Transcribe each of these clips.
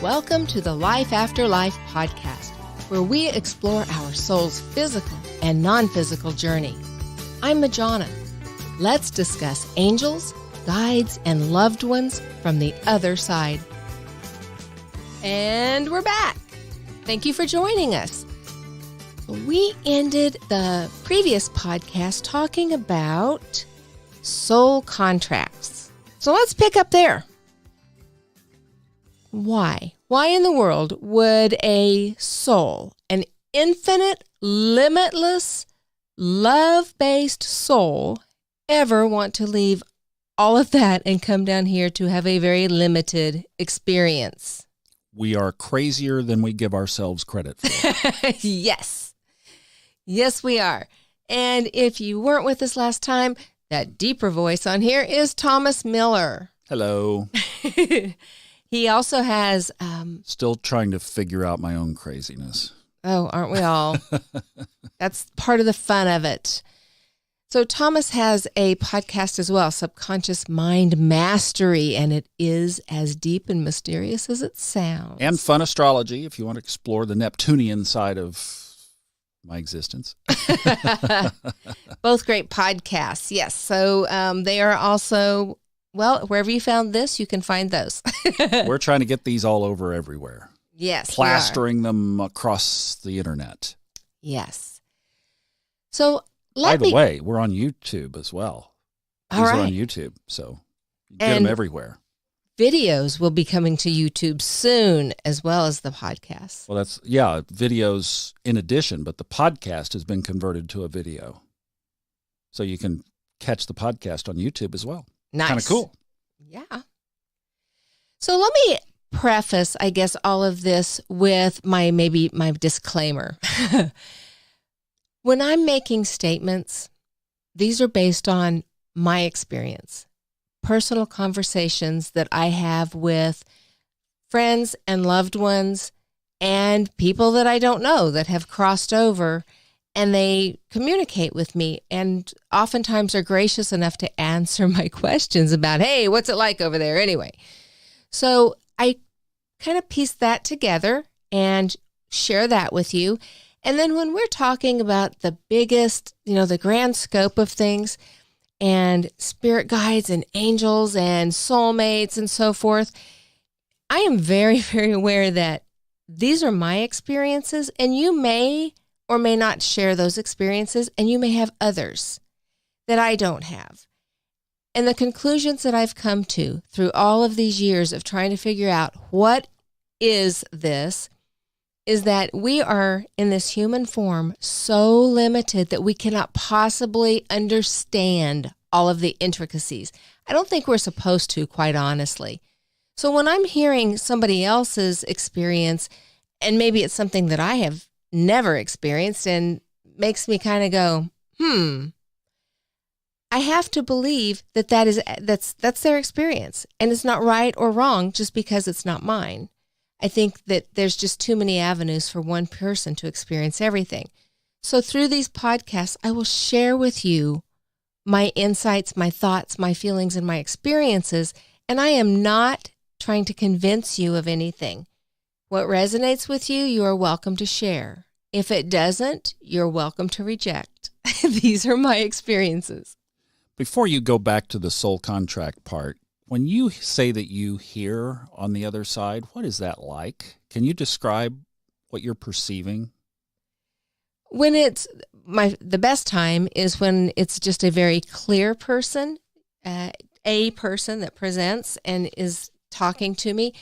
Welcome to the Life After Life podcast, where we explore our soul's physical and non-physical journey. I'm Majona. Let's discuss angels, guides, and loved ones from the other side. And we're back. Thank you for joining us. We ended the previous podcast talking about soul contracts. So let's pick up there. Why? Why in the world would a soul, an infinite, limitless, love-based soul, ever want to leave all of that and come down here to have a very limited experience? We are crazier than we give ourselves credit for. Yes. Yes, we are. And if you weren't with us last time, that deeper voice on here is Thomas Miller. Hello. He also has... Still trying to figure out my own craziness. Oh, aren't we all? That's part of the fun of it. So Thomas has a podcast as well, Subconscious Mind Mastery, and it is as deep and mysterious as it sounds. And fun astrology, if you want to explore the Neptunian side of my existence. Both great podcasts, yes. So they are also... Well, wherever you found this, you can find those. We're trying to get these all over everywhere. Yes. Plastering them across the internet. Yes. So, by the way, we're on YouTube as well. These are on YouTube, so you get them everywhere. Videos will be coming to YouTube soon, as well as the podcast. Well, videos in addition, but the podcast has been converted to a video. So you can catch the podcast on YouTube as well. Nice. Kind of cool. Yeah. So let me preface, I guess, all of this with my disclaimer. When I'm making statements, these are based on my experience, personal conversations that I have with friends and loved ones and people that I don't know that have crossed over. And they communicate with me and oftentimes are gracious enough to answer my questions about, hey, what's it like over there anyway? So I kind of piece that together and share that with you. And then when we're talking about the biggest, the grand scope of things and spirit guides and angels and soulmates and so forth, I am very, very aware that these are my experiences and you may or may not share those experiences, and you may have others that I don't have. And the conclusions that I've come to through all of these years of trying to figure out what is this, is that we are in this human form so limited that we cannot possibly understand all of the intricacies. I don't think we're supposed to, quite honestly. So when I'm hearing somebody else's experience, and maybe it's something that I have never experienced and makes me kind of go, I have to believe that's their experience, and it's not right or wrong just because it's not mine. I think that there's just too many avenues for one person to experience everything. So through these podcasts, I will share with you my insights, my thoughts, my feelings, and my experiences, and I am not trying to convince you of anything. What resonates with you, you are welcome to share. If it doesn't, you're welcome to reject. These are my experiences. Before you go back to the soul contract part, when you say that you hear on the other side, what is that like? Can you describe what you're perceiving? When it's the best time is when it's just a very clear person, a person that presents and is talking to me.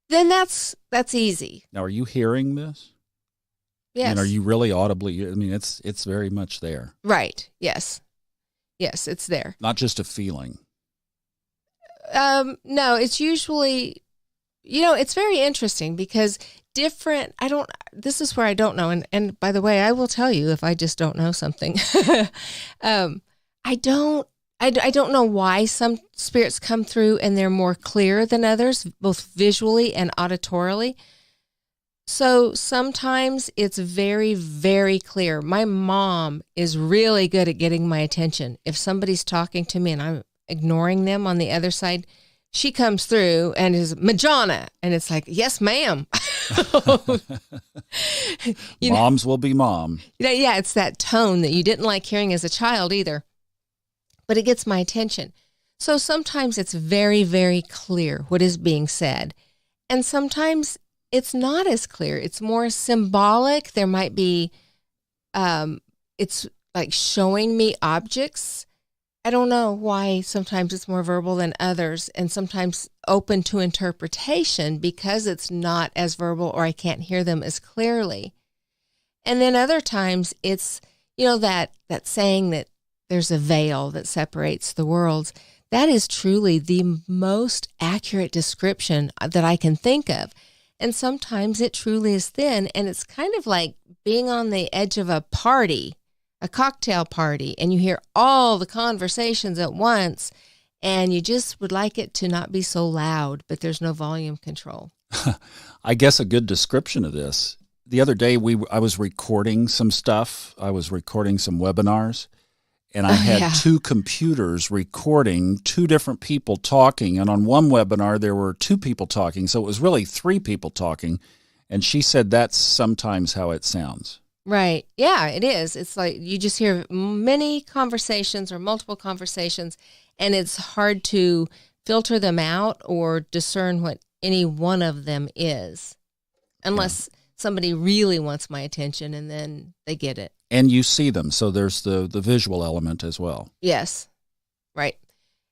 Then that's easy. Now, are you hearing this? Yes. And are you really audibly? I mean, it's very much there. Right. Yes. Yes, it's there. Not just a feeling. No, it's usually, it's very interesting because this is where I don't know. And by the way, I will tell you if I just don't know something. I don't know why some spirits come through and they're more clear than others, both visually and auditorily. So sometimes it's very, very clear. My mom is really good at getting my attention. If somebody's talking to me and I'm ignoring them on the other side, she comes through and is Majona, and it's like, yes, ma'am. Moms will be mom. Yeah, it's that tone that you didn't like hearing as a child either, but it gets my attention. So sometimes it's very, very clear what is being said, and sometimes it's not as clear. It's more symbolic. There might be, it's like showing me objects. I don't know why sometimes it's more verbal than others, and sometimes open to interpretation because it's not as verbal or I can't hear them as clearly. And then other times it's, that saying that there's a veil that separates the worlds. That is truly the most accurate description that I can think of. And sometimes it truly is thin, and it's kind of like being on the edge of a party, a cocktail party, and you hear all the conversations at once, and you just would like it to not be so loud, but there's no volume control. I guess a good description of this. The other day, I was recording some stuff. I was recording some webinars, and I had two computers recording two different people talking. And on one webinar, there were two people talking, so it was really three people talking. And she said that's sometimes how it sounds. Right. Yeah, it is. It's like you just hear many conversations or multiple conversations, and it's hard to filter them out or discern what any one of them is, unless somebody really wants my attention, and then they get it. And you see them, so there's the visual element as well. Yes. Right.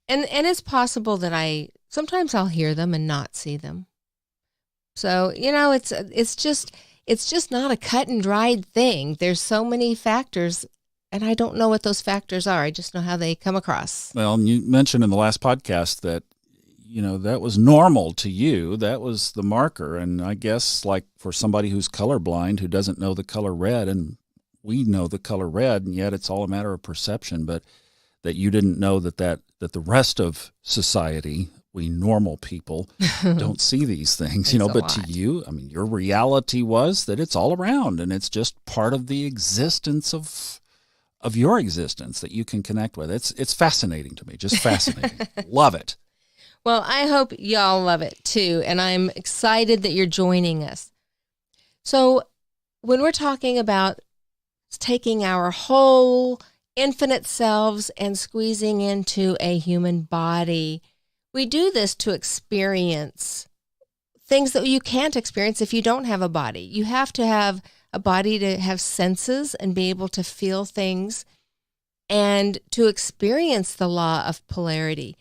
And it's possible that sometimes I'll hear them and not see them. So, it's just not a cut and dried thing. There's so many factors, and I don't know what those factors are. I just know how they come across. Well, you mentioned in the last podcast that, that was normal to you. That was the marker. And I guess like for somebody who's colorblind, who doesn't know the color red, and we know the color red, and yet it's all a matter of perception, but that you didn't know that the rest of society, we normal people, don't see these things, but to you, your reality was that it's all around, and it's just part of the existence of your existence that you can connect with. It's fascinating to me, just fascinating. Love it. Well, I hope y'all love it too, and I'm excited that you're joining us. So when we're talking about taking our whole infinite selves and squeezing into a human body, we do this to experience things that you can't experience if you don't have a body. You have to have a body to have senses and be able to feel things and to experience the law of polarity.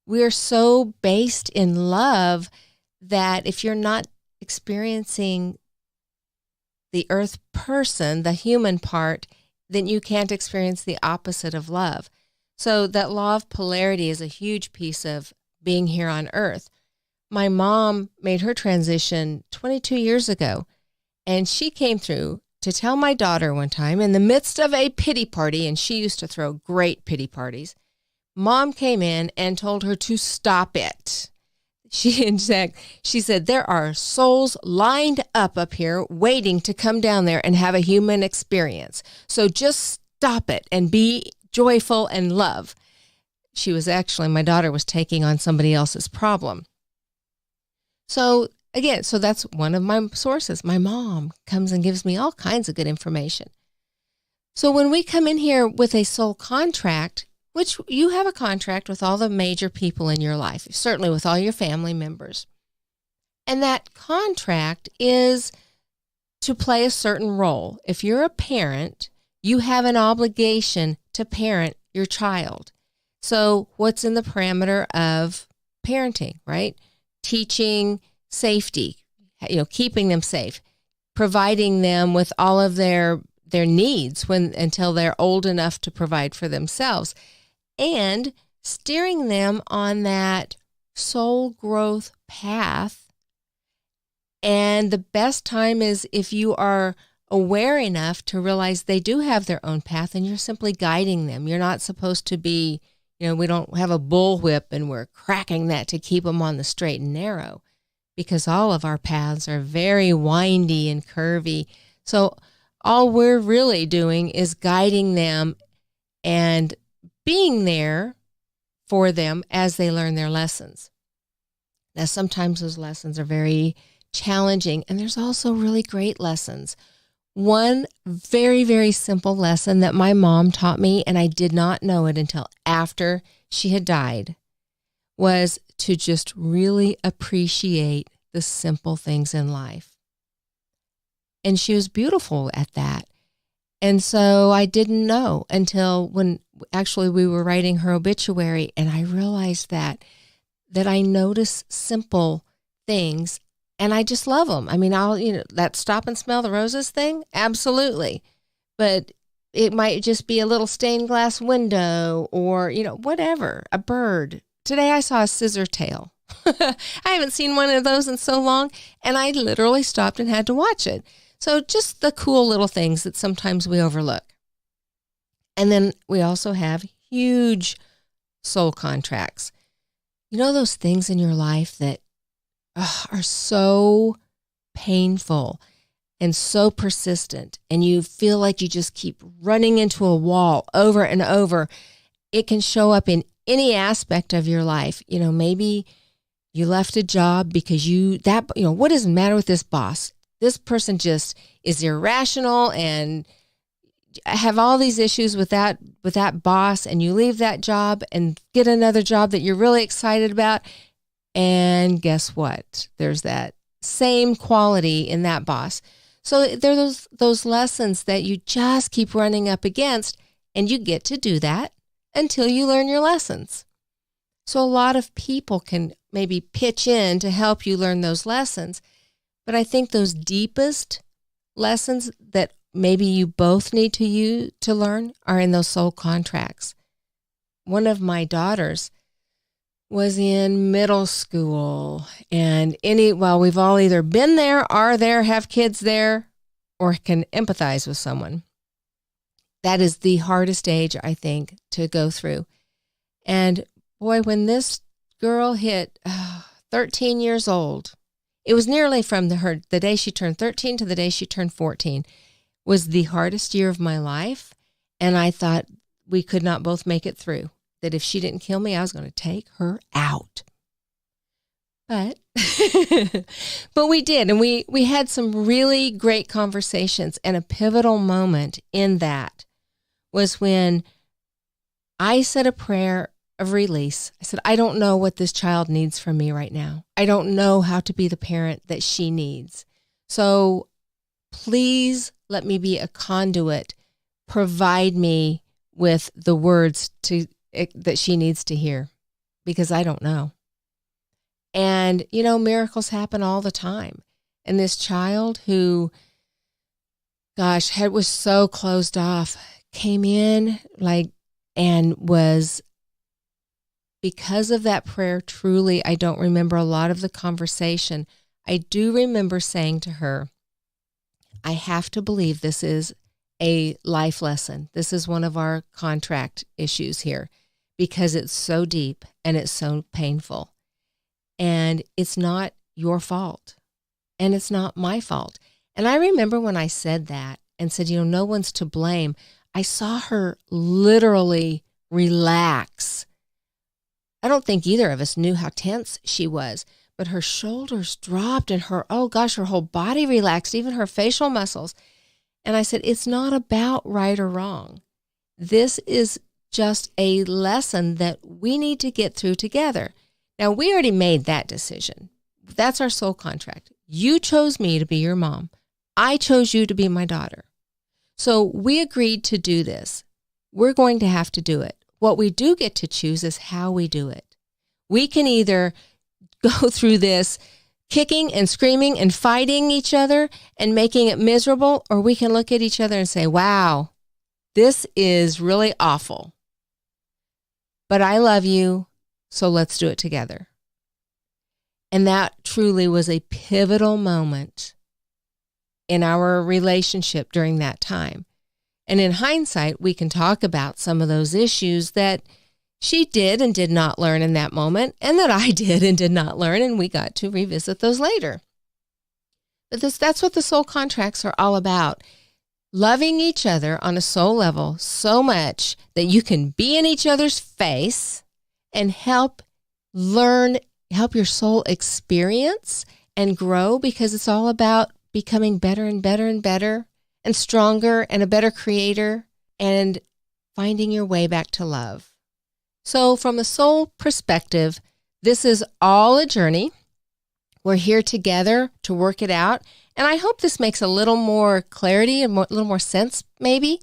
We are so based in love that if you're not experiencing the earth person, the human part, then you can't experience the opposite of love. So that law of polarity is a huge piece of being here on earth. My mom made her transition 22 years ago, and she came through to tell my daughter one time in the midst of a pity party, and she used to throw great pity parties. Mom came in and told her to stop it. She said, there are souls lined up here waiting to come down there and have a human experience. So just stop it and be joyful and love. My daughter was taking on somebody else's problem. So that's one of my sources. My mom comes and gives me all kinds of good information. So when we come in here with a soul contract, which you have a contract with all the major people in your life, certainly with all your family members. And that contract is to play a certain role. If you're a parent, you have an obligation to parent your child. So what's in the parameter of parenting, right? Teaching safety, keeping them safe, providing them with all of their needs until they're old enough to provide for themselves, and steering them on that soul growth path. And the best time is if you are aware enough to realize they do have their own path and you're simply guiding them. You're not supposed to be, we don't have a bullwhip and we're cracking that to keep them on the straight and narrow, because all of our paths are very windy and curvy. So all we're really doing is guiding them and being there for them as they learn their lessons. Now, sometimes those lessons are very challenging, and there's also really great lessons. One very, very simple lesson that my mom taught me, and I did not know it until after she had died, was to just really appreciate the simple things in life. And she was beautiful at that. And so I didn't know until when actually we were writing her obituary, and I realized that I notice simple things and I just love them. I mean, that stop and smell the roses thing, absolutely. But it might just be a little stained glass window or, whatever, a bird. Today I saw a scissor tail. I haven't seen one of those in so long, and I literally stopped and had to watch it. So just the cool little things that sometimes we overlook. And then we also have huge soul contracts. You know those things in your life that are so painful and so persistent, and you feel like you just keep running into a wall over and over. It can show up in any aspect of your life. Maybe you left a job because what does the matter with this boss? This person just is irrational and have all these issues with that boss, and you leave that job and get another job that you're really excited about. And guess what? There's that same quality in that boss. So there are those lessons that you just keep running up against, and you get to do that until you learn your lessons. So a lot of people can maybe pitch in to help you learn those lessons. But I think those deepest lessons that maybe you both need to learn are in those soul contracts. One of my daughters was in middle school, and we've all either been there, are there, have kids there, or can empathize with someone. That is the hardest age, I think, to go through. And boy, when this girl hit 13 years old, it was nearly from the day she turned 13 to the day she turned 14, was the hardest year of my life. And I thought we could not both make it through. That if she didn't kill me, I was going to take her out. But we did. And we had some really great conversations. And a pivotal moment in that was when I said a prayer of release. I said, I don't know what this child needs from me right now. I don't know how to be the parent that she needs. So please let me be a conduit. Provide me with the words that she needs to hear, because I don't know. And, miracles happen all the time. And this child who, was so closed off, came in and was, because of that prayer, truly, I don't remember a lot of the conversation. I do remember saying to her, I have to believe this is a life lesson. This is one of our contract issues here, because it's so deep and it's so painful. And it's not your fault. And it's not my fault. And I remember when I said that and said, no one's to blame, I saw her literally relax. I don't think either of us knew how tense she was, but her shoulders dropped and her whole body relaxed, even her facial muscles. And I said, it's not about right or wrong. This is just a lesson that we need to get through together. Now, we already made that decision. That's our soul contract. You chose me to be your mom. I chose you to be my daughter. So we agreed to do this. We're going to have to do it. What we do get to choose is how we do it. We can either go through this kicking and screaming and fighting each other and making it miserable, or we can look at each other and say, wow, this is really awful. But I love you, so let's do it together. And that truly was a pivotal moment in our relationship during that time. And in hindsight, we can talk about some of those issues that she did and did not learn in that moment, and that I did and did not learn, and we got to revisit those later. But that's what the soul contracts are all about. Loving each other on a soul level so much that you can be in each other's face and help help your soul experience and grow, because it's all about becoming better and better and better and stronger and a better creator and finding your way back to love. So from a soul perspective, this is all a journey. We're here together to work it out. And I hope this makes a little more clarity and a little more sense, maybe.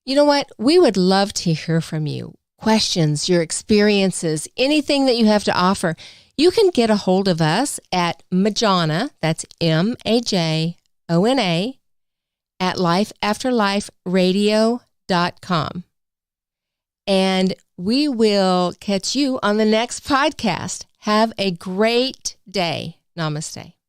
You know what? We would love to hear from you. Questions, your experiences, anything that you have to offer. You can get a hold of us at Majona, that's Majona, at lifeafterliferadio.com. And we will catch you on the next podcast. Have a great day. Namaste.